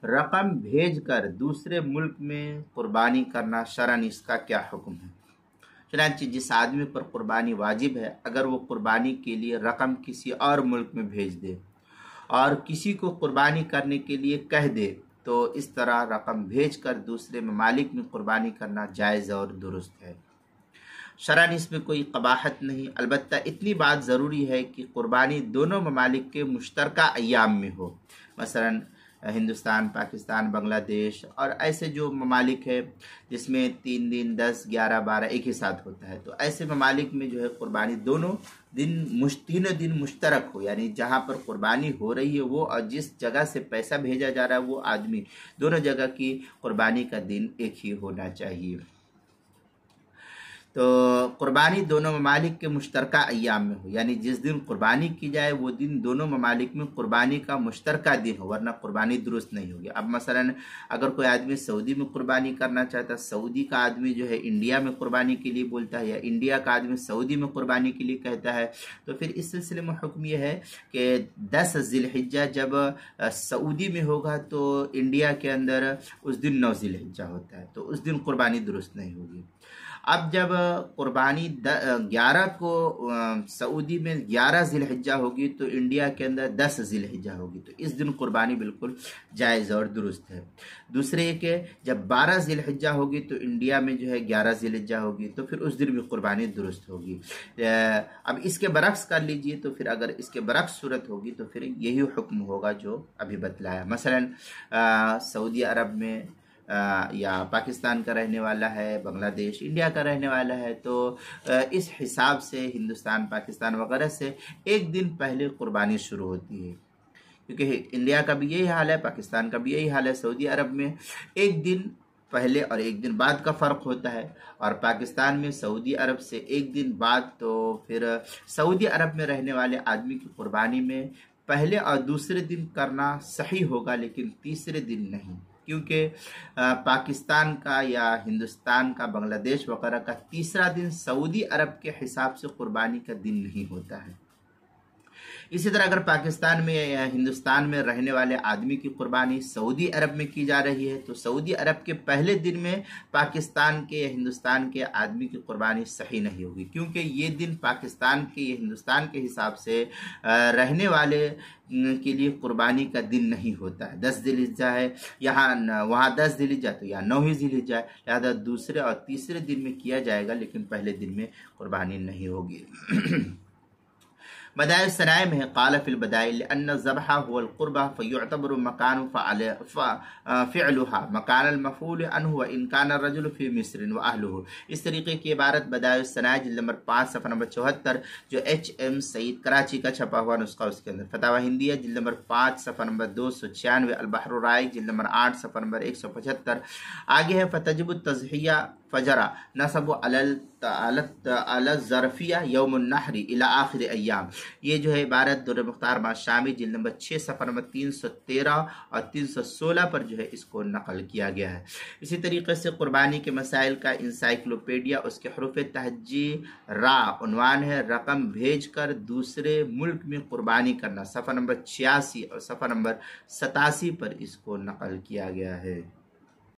رقم بھیج کر دوسرے ملک میں قربانی کرنا شرعاً اس کا کیا حکم ہے؟ چنانچہ جس آدمی پر قربانی واجب ہے اگر وہ قربانی کے لیے رقم کسی اور ملک میں بھیج دے اور کسی کو قربانی کرنے کے لیے کہہ دے تو اس طرح رقم بھیج کر دوسرے ممالک میں قربانی کرنا جائز اور درست ہے۔ شرعاً اس میں کوئی قباحت نہیں، البتہ اتنی بات ضروری ہے کہ قربانی دونوں ممالک کے مشترکہ ایام میں ہو، مثلاً ہندوستان، پاکستان، بنگلہ دیش اور ایسے جو ممالک ہے جس میں 3 دن 10 11 12 ایک ہی ساتھ ہوتا ہے، تو ایسے ممالک میں جو ہے قربانی تینوں دن مشترک ہو، یعنی جہاں پر قربانی ہو رہی ہے وہ اور جس جگہ سے پیسہ بھیجا جا رہا ہے وہ آدمی، دونوں جگہ کی قربانی کا دن ایک ہی ہونا چاہیے۔ تو قربانی دونوں ممالک کے مشترکہ ایام میں ہو، یعنی جس دن قربانی کی جائے وہ دن دونوں ممالک میں قربانی کا مشترکہ دن ہو، ورنہ قربانی درست نہیں ہوگی۔ اب مثلا اگر کوئی آدمی سعودی میں قربانی کرنا چاہتا ہے، سعودی کا آدمی جو ہے انڈیا میں قربانی کے لیے بولتا ہے یا انڈیا کا آدمی سعودی میں قربانی کے لیے کہتا ہے، تو پھر اس سلسلے میں حکم یہ ہے کہ 10 ذی الحجہ جب سعودی میں ہوگا تو انڈیا کے اندر اس دن 9 ذی الحجہ ہوتا ہے، تو اس دن قربانی درست نہیں ہوگی۔ اب جب قربانی 11 کو سعودی میں 11 ذی الحجہ ہوگی تو انڈیا کے اندر 10 ذی الحجہ ہوگی، تو اس دن قربانی بالکل جائز اور درست ہے۔ دوسرے یہ کہ جب 12 ذی الحجہ ہوگی تو انڈیا میں جو ہے 11 ذی الحجہ ہوگی، تو پھر اس دن بھی قربانی درست ہوگی۔ اب اس کے برعکس کر لیجئے، تو پھر اگر اس کے برعکس صورت ہوگی تو پھر یہی حکم ہوگا جو ابھی بتلایا۔ مثلا سعودی عرب میں یا پاکستان کا رہنے والا ہے، بنگلہ دیش انڈیا کا رہنے والا ہے، تو اس حساب سے ہندوستان، پاکستان وغیرہ سے ایک دن پہلے قربانی شروع ہوتی ہے، کیونکہ انڈیا کا بھی یہی حال ہے، پاکستان کا بھی یہی حال ہے۔ سعودی عرب میں ایک دن پہلے اور ایک دن بعد کا فرق ہوتا ہے، اور پاکستان میں سعودی عرب سے ایک دن بعد، تو پھر سعودی عرب میں رہنے والے آدمی کی قربانی میں پہلے اور دوسرے دن کرنا صحیح ہوگا، لیکن تیسرے دن نہیں، کیونکہ پاکستان کا یا ہندوستان کا، بنگلہ دیش وغیرہ کا تیسرا دن سعودی عرب کے حساب سے قربانی کا دن نہیں ہوتا ہے۔ اسی طرح اگر پاکستان میں یا ہندوستان میں رہنے والے آدمی کی قربانی سعودی عرب میں کی جا رہی ہے تو سعودی عرب کے پہلے دن میں پاکستان کے یا ہندوستان کے آدمی کی قربانی صحیح نہیں ہوگی، کیونکہ یہ دن پاکستان کے یا ہندوستان کے حساب سے رہنے والے کے لیے قربانی کا دن نہیں ہوتا ہے۔ 10 ذی الحجہ ہے، وہاں 10 ذی الحجہ تو یا 9 ذی الحجہ ہے، لہذا دوسرے اور تیسرے دن میں کیا جائے گا، لیکن پہلے دن میں قربانی نہیں ہوگی۔ بدائع الصنائع میں ہے قال فی البدائع لأن الذبح هو القربہ فيعتبر مکان فعلها مکان المفعول عنه وإن كان الرجل في مصر وأهله۔ اس طریقے کی عبارت بدائع الصنائع جلد نمبر 5 صفحہ نمبر 74 جو HM سعید کراچی کا چھپا ہوا نسخہ، اس کے اندر فتاوی ہندیہ جلد نمبر 5 صفحہ نمبر 296، البحر الرائق جلد نمبر 8 صفحہ نمبر 175۔ آگے ہے فتجب التضحیہ فجرا نصب علی الظرفیہ یوم النحر الی آخر ایام۔ یہ جو ہے عبارت در مختار شامی جلد نمبر 6 صفحہ نمبر 313 اور 316 پر جو ہے اس کو نقل کیا گیا ہے۔ اسی طریقے سے قربانی کے مسائل کا انسائکلوپیڈیا، اس کے حروف تہجی را، عنوان ہے رقم بھیج کر دوسرے ملک میں قربانی کرنا، صفحہ نمبر 86 اور صفحہ نمبر 87 پر اس کو نقل کیا گیا ہے۔